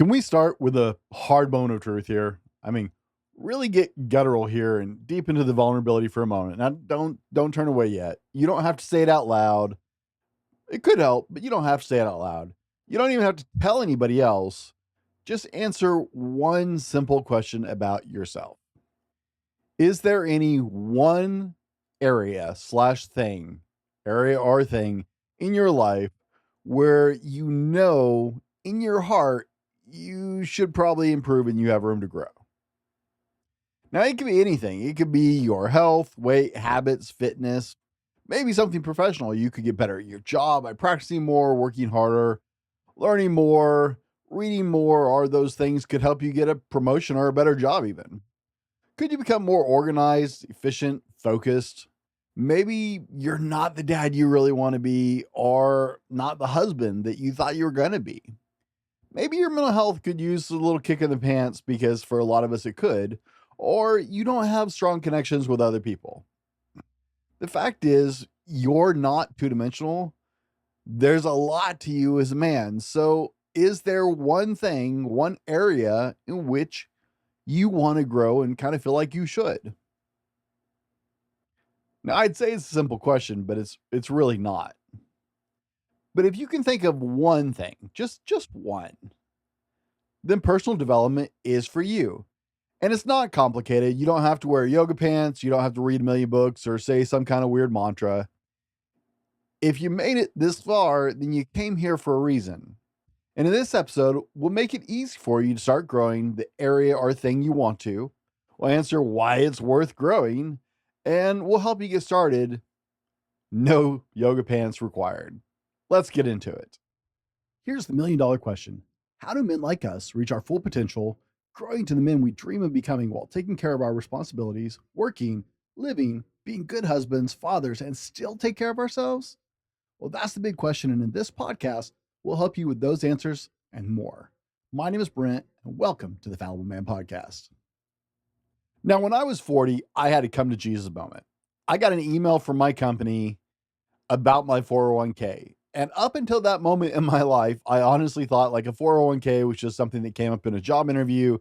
Can we start with a hard moment of truth here? I mean, really get guttural here and deep into the vulnerability for a moment. Now, don't turn away yet. You don't have to say it out loud. It could help, but you don't have to say it out loud. You don't even have to tell anybody else. Just answer one simple question about yourself. Is there any one area slash thing, area or thing in your life where you know in your heart you should probably improve and you have room to grow? Now, it could be anything. It could be your health, weight, habits, fitness, maybe something professional. You could get better at your job by practicing more, working harder, learning more, reading more, or those things could help you get a promotion or a better job, even. Could you become more organized, efficient, focused? Maybe you're not the dad you really want to be, or not the husband that you thought you were going to be. Maybe your mental health could use a little kick in the pants because for a lot of us it could, or you don't have strong connections with other people. The fact is, you're not two dimensional. There's a lot to you as a man. So, is there one thing, one area in which you want to grow and kind of feel like you should? Now, I'd say it's a simple question, but it's really not. But if you can think of one thing, just one, then personal development is for you. And it's not complicated. You don't have to wear yoga pants, you don't have to read a million books or say some kind of weird mantra. If you made it this far, then you came here for a reason. And in this episode, we'll make it easy for you to start growing the area or thing you want to. We'll answer why it's worth growing, and we'll help you get started. No yoga pants required. Let's get into it. Here's the $1,000,000 question. How do men like us reach our full potential, growing to the men we dream of becoming while taking care of our responsibilities, working, living, being good husbands, fathers, and still take care of ourselves? Well, that's the big question. And in this podcast, we'll help you with those answers and more. My name is Brent, and welcome to the Fallible Man Podcast. Now, when I was 40, I had a come to Jesus moment. I got an email from my company about my 401k. And up until that moment in my life, I honestly thought like a 401k was just something that came up in a job interview,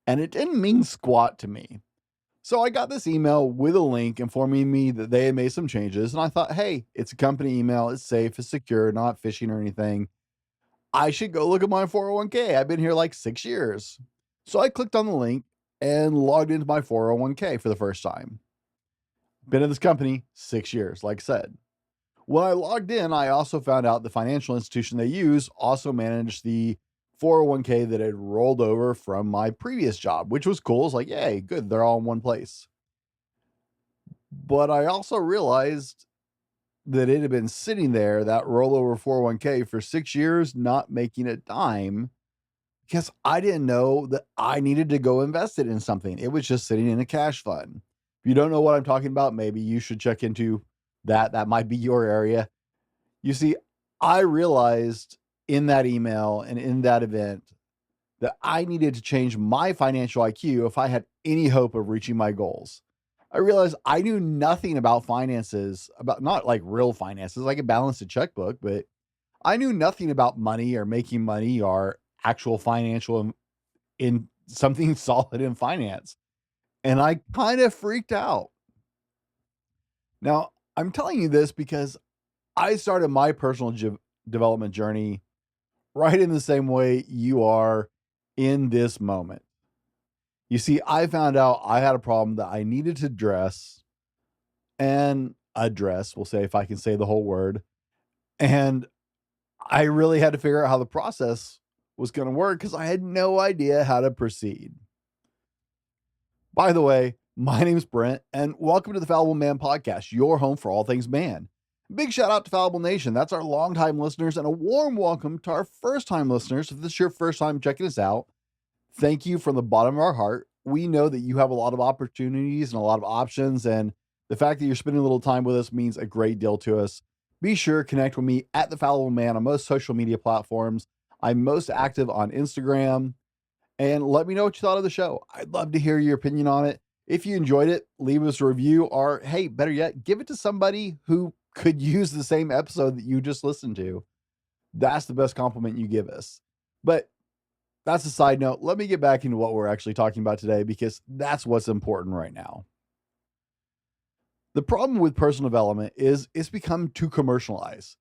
and it didn't mean squat to me. So I got this email with a link informing me that they had made some changes. And I thought, hey, it's a company email. It's safe, it's secure, not phishing or anything. I should go look at my 401k. I've been here like 6 years. So I clicked on the link and logged into my 401k for the first time. Been in this company 6 years, like I said. When I logged in, I also found out the financial institution they use also managed the 401k that had rolled over from my previous job, which was cool. It's like, yay, good. They're all in one place. But I also realized that it had been sitting there, that rollover 401k, for 6 years, not making a dime because I didn't know that I needed to go invest it in something. It was just sitting in a cash fund. If you don't know what I'm talking about, maybe you should check into that. That might be your area. You see, I realized in that email and in that event that I needed to change my financial IQ if I had any hope of reaching my goals. I realized I knew nothing about finances, about not like real finances. I could balance a checkbook, but I knew nothing about money or making money or actual financial in something solid in finance. And I kind of freaked out. Now, I'm telling you this because I started my personal development journey right in the same way you are in this moment. You see, I found out I had a problem that I needed to address, we'll say, if I can say the whole word. And I really had to figure out how the process was going to work because I had no idea how to proceed. By the way, my name's Brent, and welcome to the Fallible Man Podcast, your home for all things man. Big shout out to Fallible Nation. That's our longtime listeners, and a warm welcome to our first time listeners. If this is your first time checking us out, thank you from the bottom of our heart. We know that you have a lot of opportunities and a lot of options, and the fact that you're spending a little time with us means a great deal to us. Be sure to connect with me at the Fallible Man on most social media platforms. I'm most active on Instagram, and let me know what you thought of the show. I'd love to hear your opinion on it. If you enjoyed it, leave us a review, or hey, better yet, give it to somebody who could use the same episode that you just listened to. That's the best compliment you give us. But that's a side note. Let me get back into what we're actually talking about today because that's what's important right now. The problem with personal development is it's become too commercialized.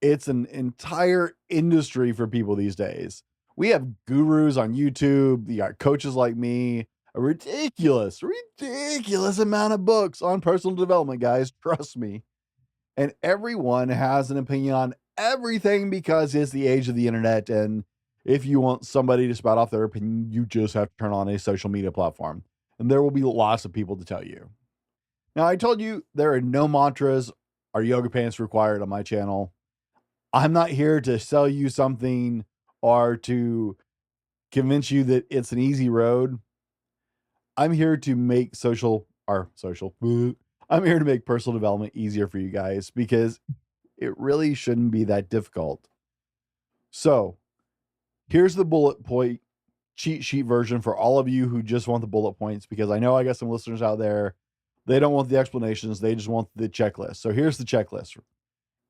It's an entire industry for people these days. We have gurus on YouTube, you got coaches like me, a ridiculous amount of books on personal development, guys. Trust me. And everyone has an opinion on everything because it's the age of the internet. And if you want somebody to spout off their opinion, you just have to turn on a social media platform. And there will be lots of people to tell you. Now, I told you there are no mantras or yoga pants required on my channel. I'm not here to sell you something or to convince you that it's an easy road. I'm here to make I'm here to make personal development easier for you guys because it really shouldn't be that difficult. So here's the bullet point cheat sheet version for all of you who just want the bullet points, because I know I got some listeners out there. They don't want the explanations. They just want the checklist. So here's the checklist.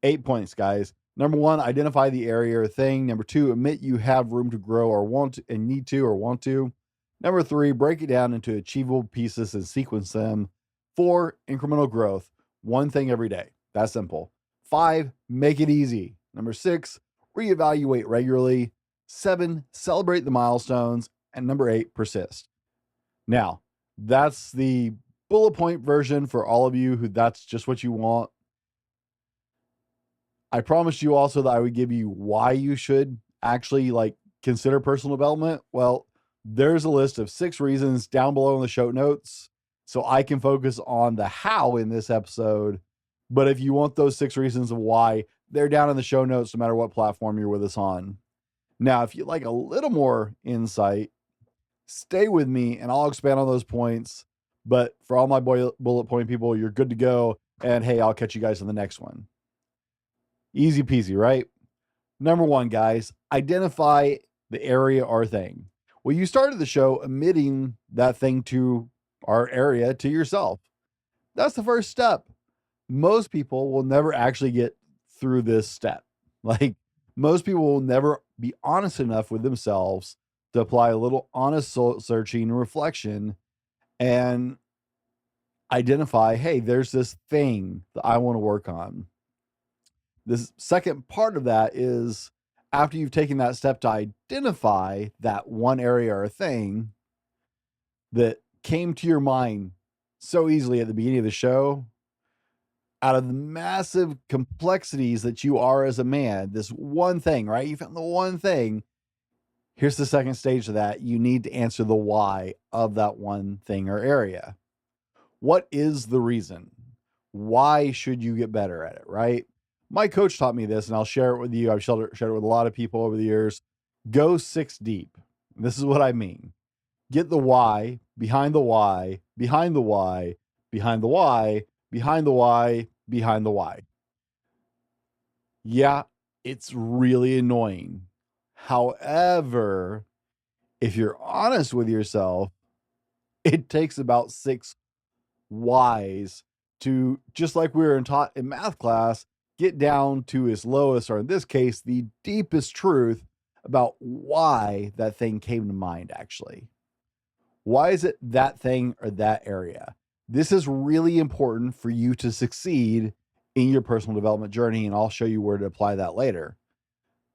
8 points, guys. Number 1, identify the area or thing. Number 2, admit you have room to grow or want to and need to or want to. Number 3, break it down into achievable pieces and sequence them. 4, incremental growth. One thing every day. That's simple. 5, make it easy. Number 6, reevaluate regularly. 7, celebrate the milestones. And number 8, persist. Now, that's the bullet point version for all of you who that's just what you want. I promised you also that I would give you why you should actually consider personal development. Well, there's a list of 6 reasons down below in the show notes, so I can focus on the how in this episode. But if you want those 6 reasons of why, they're down in the show notes, no matter what platform you're with us on. Now, if you'd like a little more insight, stay with me and I'll expand on those points. But for all my bullet point people, you're good to go. And hey, I'll catch you guys in the next one. Easy peasy, right? Number 1, guys, identify the area or thing. Well, you started the show admitting that thing to our area to yourself. That's the first step. Most people will never actually get through this step. Most people will never be honest enough with themselves to apply a little honest soul searching and reflection and identify, hey, there's this thing that I want to work on. This second part of that is after you've taken that step to identify that one area or thing that came to your mind so easily at the beginning of the show, out of the massive complexities that you are as a man, this one thing, right? You found the one thing. Here's the second stage of that. You need to answer the why of that one thing or area. What is the reason? Why should you get better at it, right? My coach taught me this, and I'll share it with you. I've shared it with a lot of people over the years. Go 6 deep. This is what I mean. Get the why, behind the why, behind the why, behind the why, behind the why, behind the why. Yeah, it's really annoying. However, if you're honest with yourself, it takes about 6 whys to, just like we were taught in math class, get down to its lowest, or in this case, the deepest truth about why that thing came to mind, actually. Why is it that thing or that area? This is really important for you to succeed in your personal development journey, and I'll show you where to apply that later.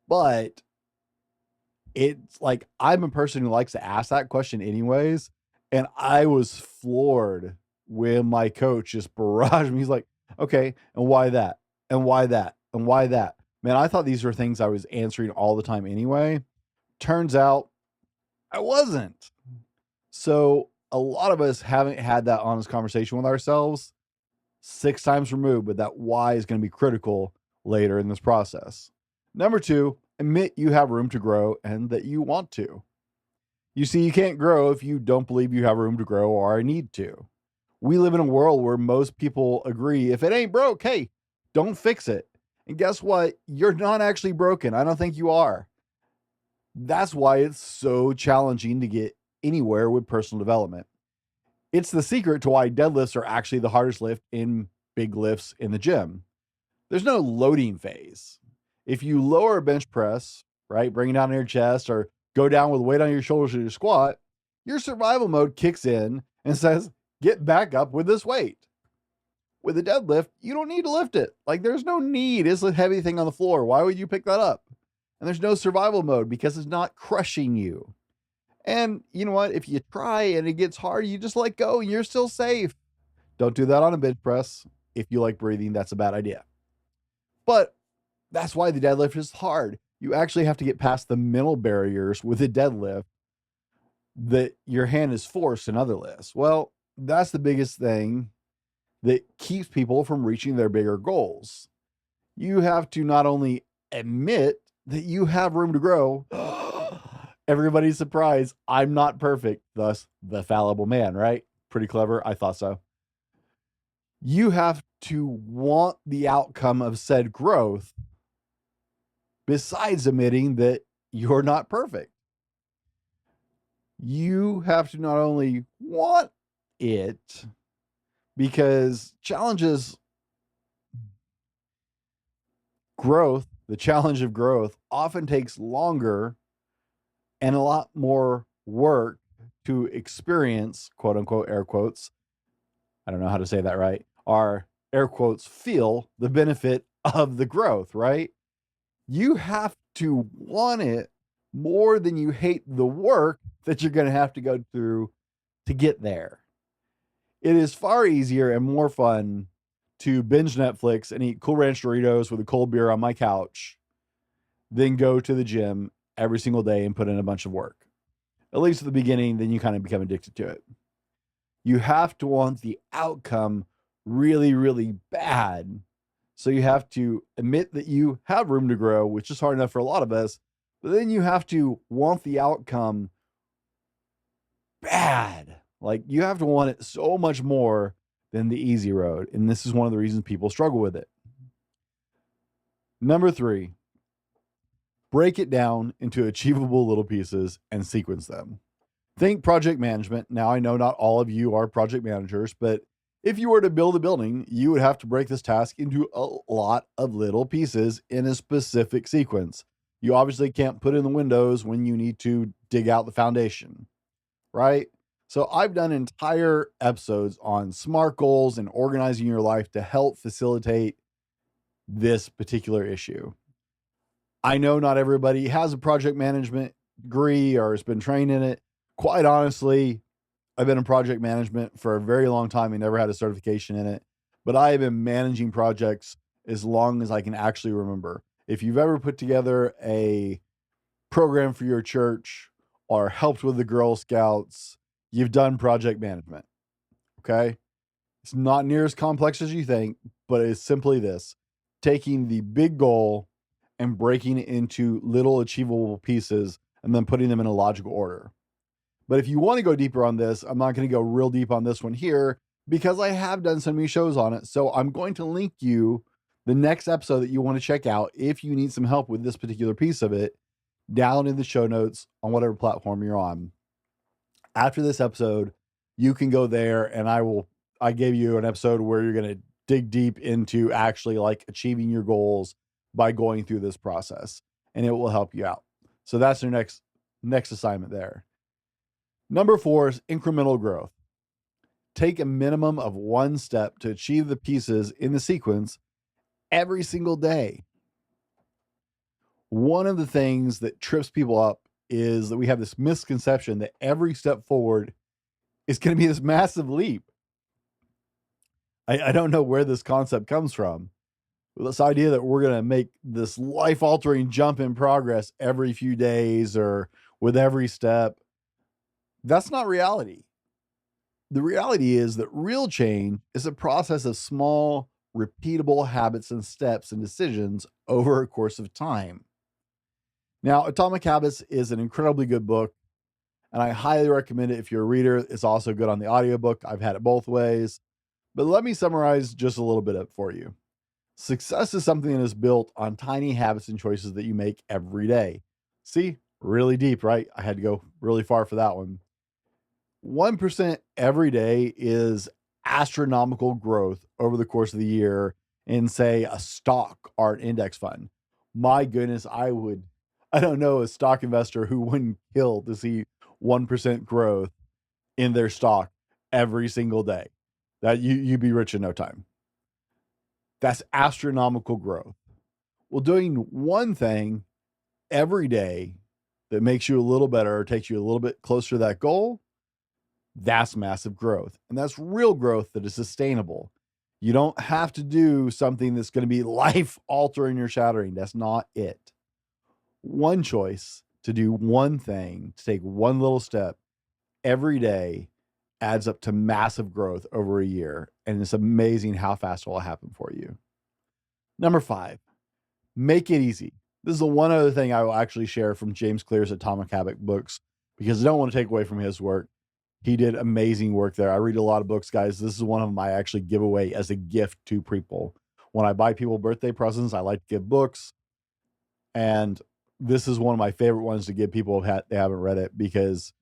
But it's I'm a person who likes to ask that question anyways, and I was floored when my coach just barraged me. He's like, okay, and why that? And why that? And why that? Man, I thought these were things I was answering all the time anyway. Turns out I wasn't. So a lot of us haven't had that honest conversation with ourselves 6 times removed, but that why is going to be critical later in this process. Number 2, admit you have room to grow and that you want to. You see, you can't grow if you don't believe you have room to grow or need to. We live in a world where most people agree, if it ain't broke, hey, don't fix it. And guess what? You're not actually broken. I don't think you are. That's why it's so challenging to get anywhere with personal development. It's the secret to why deadlifts are actually the hardest lift in big lifts in the gym. There's no loading phase. If you lower a bench press, right, bring it down to your chest, or go down with weight on your shoulders in your squat, your survival mode kicks in and says, get back up with this weight. With a deadlift, you don't need to lift it. Like, there's no need. It's a heavy thing on the floor. Why would you pick that up? And there's no survival mode because it's not crushing you. And you know what? If you try and it gets hard, you just let go and you're still safe. Don't do that on a bench press. If you like breathing, that's a bad idea. But that's why the deadlift is hard. You actually have to get past the mental barriers with a deadlift that your hand is forced in other lifts. Well, that's the biggest thing that keeps people from reaching their bigger goals. You have to not only admit that you have room to grow. Everybody's surprised. I'm not perfect, thus the fallible man, right? Pretty clever. I thought so. You have to want the outcome of said growth besides admitting that you're not perfect. You have to not only want it, because challenges, growth, the challenge of growth often takes longer and a lot more work to experience, quote unquote, air quotes. I don't know how to say that right. Are air quotes, feel the benefit of the growth, right? You have to want it more than you hate the work that you're going to have to go through to get there. It is far easier and more fun to binge Netflix and eat Cool Ranch Doritos with a cold beer on my couch than go to the gym every single day and put in a bunch of work. At least at the beginning, then you kind of become addicted to it. You have to want the outcome really, really bad. So you have to admit that you have room to grow, which is hard enough for a lot of us. But then you have to want the outcome bad. Like, you have to want it so much more than the easy road. And this is one of the reasons people struggle with it. Number 3, break it down into achievable little pieces and sequence them. Think project management. Now, I know not all of you are project managers, but if you were to build a building, you would have to break this task into a lot of little pieces in a specific sequence. You obviously can't put in the windows when you need to dig out the foundation, right? So I've done entire episodes on SMART goals and organizing your life to help facilitate this particular issue. I know not everybody has a project management degree or has been trained in it. Quite honestly, I've been in project management for a very long time and never had a certification in it, but I have been managing projects as long as I can actually remember. If you've ever put together a program for your church or helped with the Girl Scouts, you've done project management. Okay. It's not near as complex as you think, but it's simply this: taking the big goal and breaking it into little achievable pieces and then putting them in a logical order. But if you want to go deeper on this, I'm not going to go real deep on this one here because I have done so many shows on it. So I'm going to link you the next episode that you want to check out if you need some help with this particular piece of it down in the show notes on whatever platform you're on. After this episode, you can go there and I gave you an episode where you're going to dig deep into actually like achieving your goals by going through this process, and it will help you out. So that's your next assignment there. Number 4 is incremental growth. Take a minimum of 1 step to achieve the pieces in the sequence every single day. One of the things that trips people up is that we have this misconception that every step forward is going to be this massive leap. I don't know where this concept comes from. This idea that we're going to make this life-altering jump in progress every few days or with every step. That's not reality. The reality is that real change is a process of small, repeatable habits and steps and decisions over a course of time. Now, Atomic Habits is an incredibly good book, and I highly recommend it if you're a reader. It's also good on the audiobook. I've had it both ways. But let me summarize just a little bit of it for you. Success is something that is built on tiny habits and choices that you make every day. See, really deep, right? I had to go really far for that one. 1% every day is astronomical growth over the course of the year in, say, a stock or an index fund. My goodness, I would I don't know a stock investor who wouldn't kill to see 1% growth in their stock every single day. That you'd be rich in no time. That's astronomical growth. Well, doing one thing every day that makes you a little better or takes you a little bit closer to that goal, that's massive growth. And that's real growth that is sustainable. You don't have to do something that's going to be life altering or shattering. That's not it. One choice to do one thing, to take one little step every day adds up to massive growth over a year. And it's amazing how fast it will happen for you. Number 5, make it easy. This is the one other thing I will actually share from James Clear's Atomic Habit books, because I don't want to take away from his work. He did amazing work there. I read a lot of books, guys. This is one of them I actually give away as a gift to people. When I buy people birthday presents, I like to give books. And this is one of my favorite ones to give people if they haven't read it, because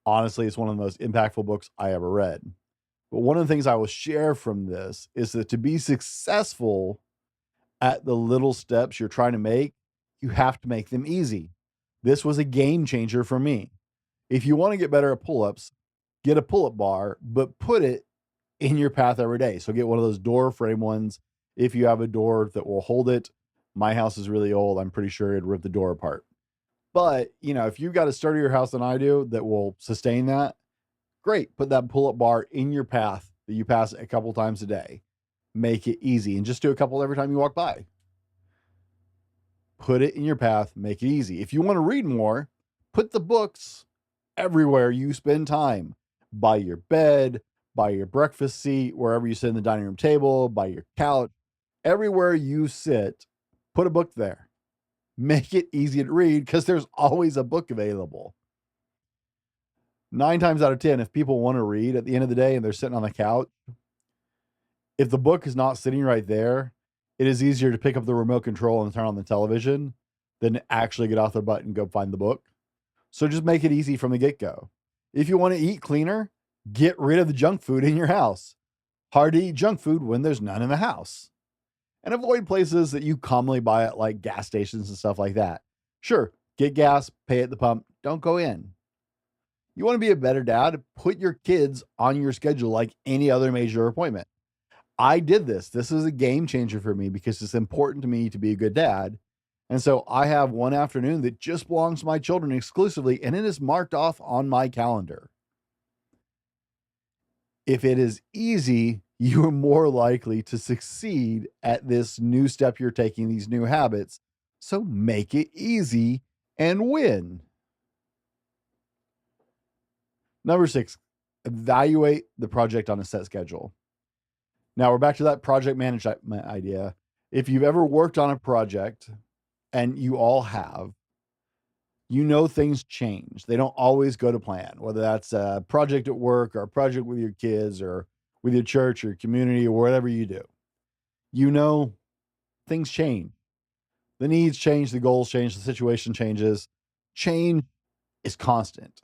honestly, it's one of the most impactful books I ever read. But one of the things I will share from this is that to be successful at the little steps you're trying to make, you have to make them easy. This was a game changer for me. If you want to get better at pull-ups, get a pull-up bar, but put it in your path every day. So get one of those door frame ones. If you have a door that will hold it, my house is really old. I'm pretty sure it'd rip the door apart. But, if you've got a sturdier house than I do that will sustain that, great. Put that pull-up bar in your path that you pass a couple times a day. Make it easy, and just do a couple every time you walk by. Put it in your path, make it easy. If you want to read more, put the books everywhere you spend time. By your bed, by your breakfast seat, wherever you sit in the dining room table, by your couch, everywhere you sit, put a book there. Make it easy to read, because there's always a book available. 9 times out of 10, if people want to read at the end of the day and they're sitting on the couch, if the book is not sitting right there, it is easier to pick up the remote control and turn on the television than to actually get off their butt and go find the book. So just make it easy from the get-go. If you want to eat cleaner, get rid of the junk food in your house. Hard to eat junk food when there's none in the house. And avoid places that you commonly buy at, like gas stations and stuff like that. Sure, get gas, pay at the pump, don't go in. You want to be a better dad? Put your kids on your schedule like any other major appointment. I did this. This is a game changer for me because it's important to me to be a good dad. And so I have one afternoon that just belongs to my children exclusively, and it is marked off on my calendar. If it is easy, you are more likely to succeed at this new step you're taking, these new habits. So make it easy and win. Number 6, evaluate the project on a set schedule. Now we're back to that project management idea. If you've ever worked on a project, and you all have, things change. They don't always go to plan, whether that's a project at work or a project with your kids or with your church or your community or whatever you do. Things change. The needs change, the goals change, the situation changes. Change is constant.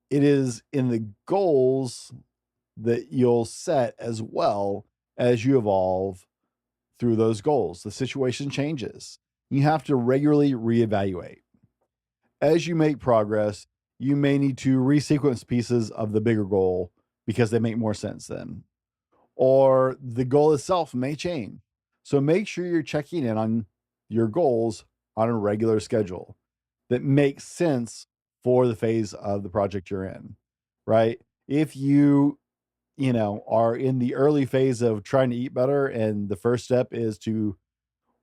It is in the goals that you'll set as well as you evolve through those goals. The situation changes. You have to regularly reevaluate. As you make progress, you may need to resequence pieces of the bigger goal because they make more sense then. Or the goal itself may change. So make sure you're checking in on your goals on a regular schedule that makes sense for the phase of the project you're in, right? If you are in the early phase of trying to eat better, and the first step is to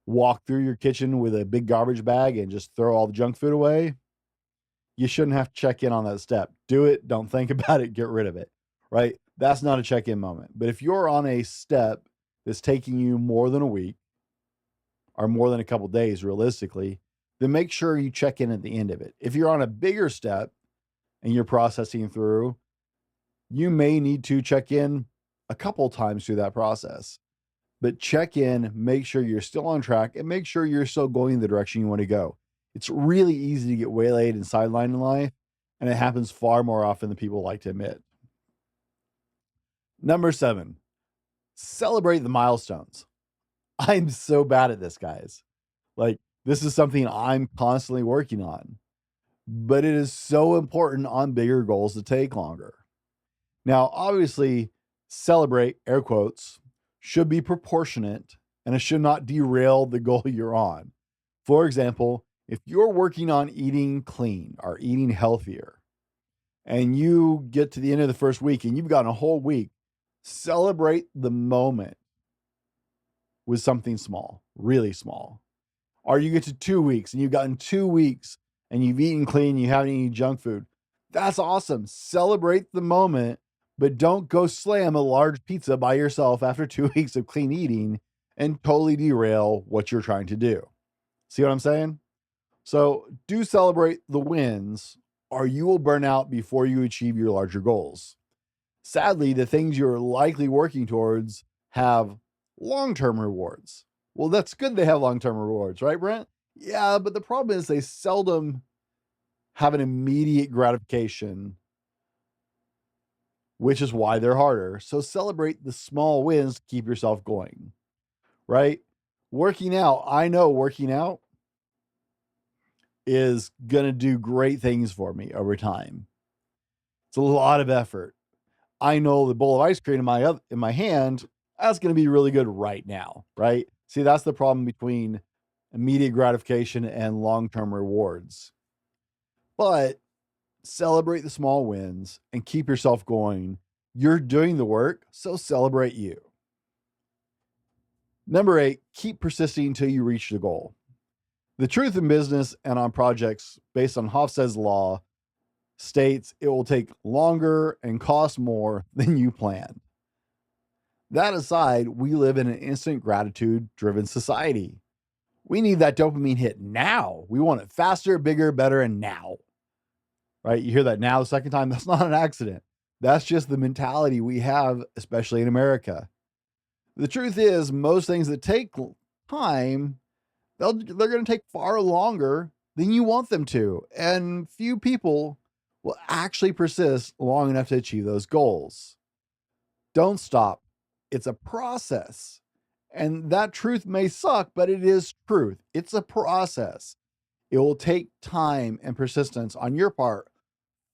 walk through your kitchen with a big garbage bag and just throw all the junk food away, you shouldn't have to check in on that step. Do it. Don't think about it. Get rid of it, right? That's not a check-in moment. But if you're on a step that's taking you more than a week or more than a couple days, realistically, then make sure you check in at the end of it. If you're on a bigger step and you're processing through, you may need to check in a couple times through that process. But check in, make sure you're still on track, and make sure you're still going the direction you want to go. It's really easy to get waylaid and sidelined in life, and it happens far more often than people like to admit. Number 7, celebrate the milestones. I'm so bad at this, guys. Like, This is something I'm constantly working on, but it is so important on bigger goals to take longer. Now, obviously, celebrate, air quotes, should be proportionate and it should not derail the goal you're on. For example, if you're working on eating clean or eating healthier and you get to the end of the first week and you've got a whole week, celebrate the moment with something small, really small. Or you get to 2 weeks and you've gotten 2 weeks and you've eaten clean, you haven't eaten junk food. That's awesome. Celebrate the moment, but don't go slam a large pizza by yourself after 2 weeks of clean eating and totally derail what you're trying to do. See what I'm saying? So do celebrate the wins, or you will burn out before you achieve your larger goals. Sadly, the things you're likely working towards have long-term rewards. Well, that's good they have long-term rewards, right, Brent? Yeah, but the problem is they seldom have an immediate gratification, which is why they're harder. So celebrate the small wins to keep yourself going, right? Working out, I know working out is going to do great things for me over time. It's a lot of effort. I know the bowl of ice cream in my hand, that's going to be really good right now, right? See, that's the problem between immediate gratification and long-term rewards. But celebrate the small wins and keep yourself going. You're doing the work, so celebrate you. Number 8, keep persisting until you reach the goal. The truth in business and on projects based on Hofstede's law states it will take longer and cost more than you planned. That aside, we live in an instant gratitude driven society. We need that dopamine hit now. We want it faster, bigger, better, and now. Right? You hear that now the second time, that's not an accident. That's just the mentality we have, especially in America. The truth is, most things that take time, they're going to take far longer than you want them to. And few people will actually persist long enough to achieve those goals. Don't stop. It's a process. And that truth may suck, but it is truth. It's a process. It will take time and persistence on your part,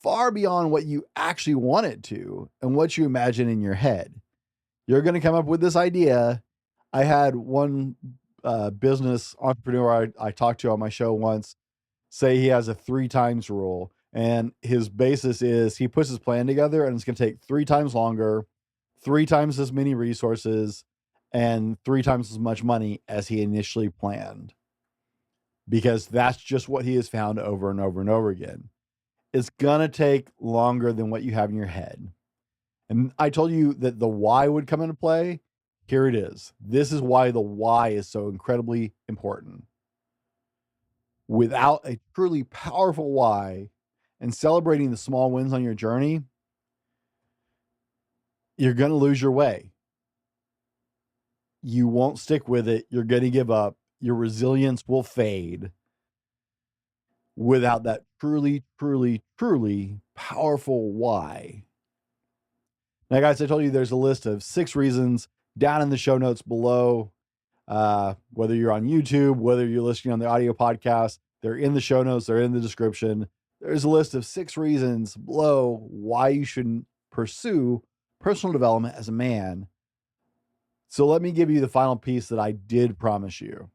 far beyond what you actually want it to and what you imagine in your head. You're going to come up with this idea. I had one business entrepreneur I talked to on my show once say he has a 3 times rule. And his basis is he puts his plan together and it's going to take 3 times longer, 3 times as many resources, and 3 times as much money as he initially planned. Because that's just what he has found over and over and over again. It's going to take longer than what you have in your head. And I told you that the why would come into play. Here it is. This is why the why is so incredibly important. Without a truly powerful why and celebrating the small wins on your journey, you're going to lose your way. You won't stick with it. You're going to give up. Your resilience will fade without that truly, truly, truly powerful why. Now, guys, I told you there's a list of 6 reasons down in the show notes below. Whether you're on YouTube, whether you're listening on the audio podcast, they're in the show notes, they're in the description. There's a list of 6 reasons below why you shouldn't pursue personal development as a man. So let me give you the final piece that I did promise you.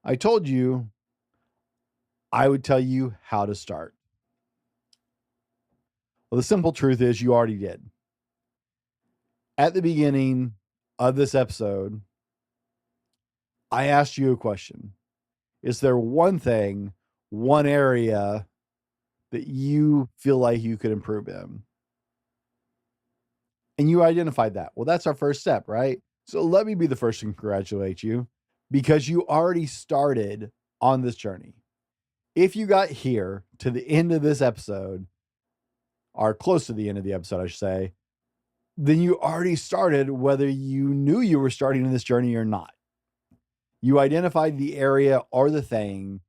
I told you I would tell you how to start. Well, the simple truth is you already did. At the beginning of this episode, I asked you a question. Is there one thing, one area that you feel like you could improve in? And you identified that. Well, that's our first step, right? So let me be the first to congratulate you because you already started on this journey. If you got here to the end of this episode, or close to the end of the episode, I should say, then you already started whether you knew you were starting in this journey or not. You identified the area or the thing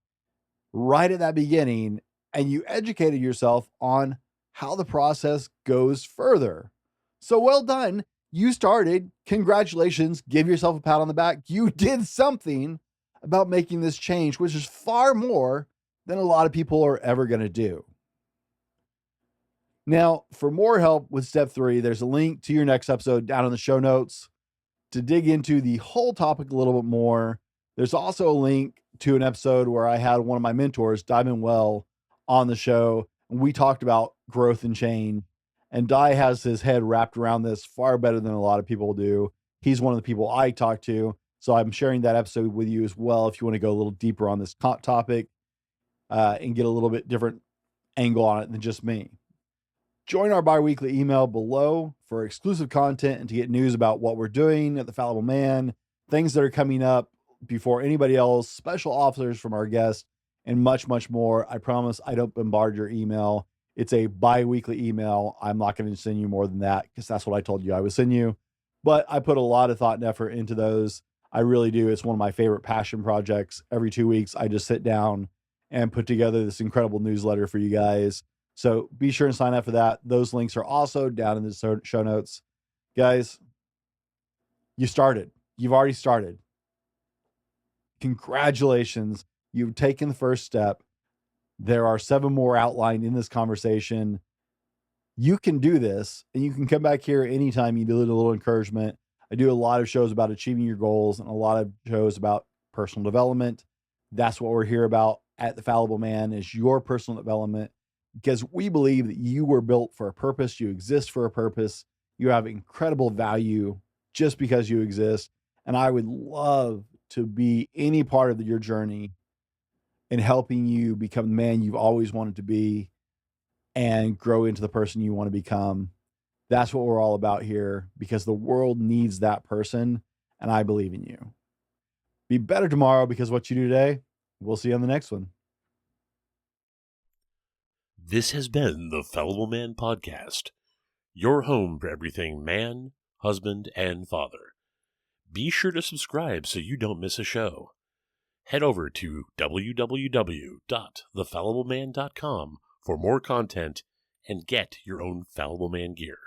right at that beginning, and you educated yourself on how the process goes further. So well done. You started. Congratulations. Give yourself a pat on the back. You did something about making this change, which is far more than a lot of people are ever going to do. Now, for more help with step 3, there's a link to your next episode down in the show notes to dig into the whole topic a little bit more. There's also a link to an episode where I had one of my mentors, Diamond Well, on the show, and we talked about growth and change. And Di has his head wrapped around this far better than a lot of people do. He's one of the people I talk to. So I'm sharing that episode with you as well if you want to go a little deeper on this topic and get a little bit different angle on it than just me. Join our bi-weekly email below for exclusive content and to get news about what we're doing at The Fallible Man, things that are coming up before anybody else, special offers from our guests, and much, much more. I promise I don't bombard your email. It's a bi-weekly email. I'm not going to send you more than that because that's what I told you I would send you. But I put a lot of thought and effort into those. I really do. It's one of my favorite passion projects. Every 2 weeks, I just sit down and put together this incredible newsletter for you guys. So be sure and sign up for that. Those links are also down in the show notes. Guys, you started. You've already started. Congratulations. You've taken the first step. There are 7 more outlined in this conversation. You can do this, and you can come back here anytime you need a little encouragement. I do a lot of shows about achieving your goals and a lot of shows about personal development. That's what we're here about at The Fallible Man, is your personal development, because we believe that you were built for a purpose. You exist for a purpose. You have incredible value just because you exist. And I would love to be any part of your journey in helping you become the man you've always wanted to be and grow into the person you want to become. That's what we're all about here, because the world needs that person. And I believe in you. Be better tomorrow, because what you do today, we'll see you on the next one. This has been the Fallible Man Podcast, your home for everything man, husband, and father. Be sure to subscribe so you don't miss a show. Head over to www.thefallibleman.com for more content and get your own Fallible Man gear.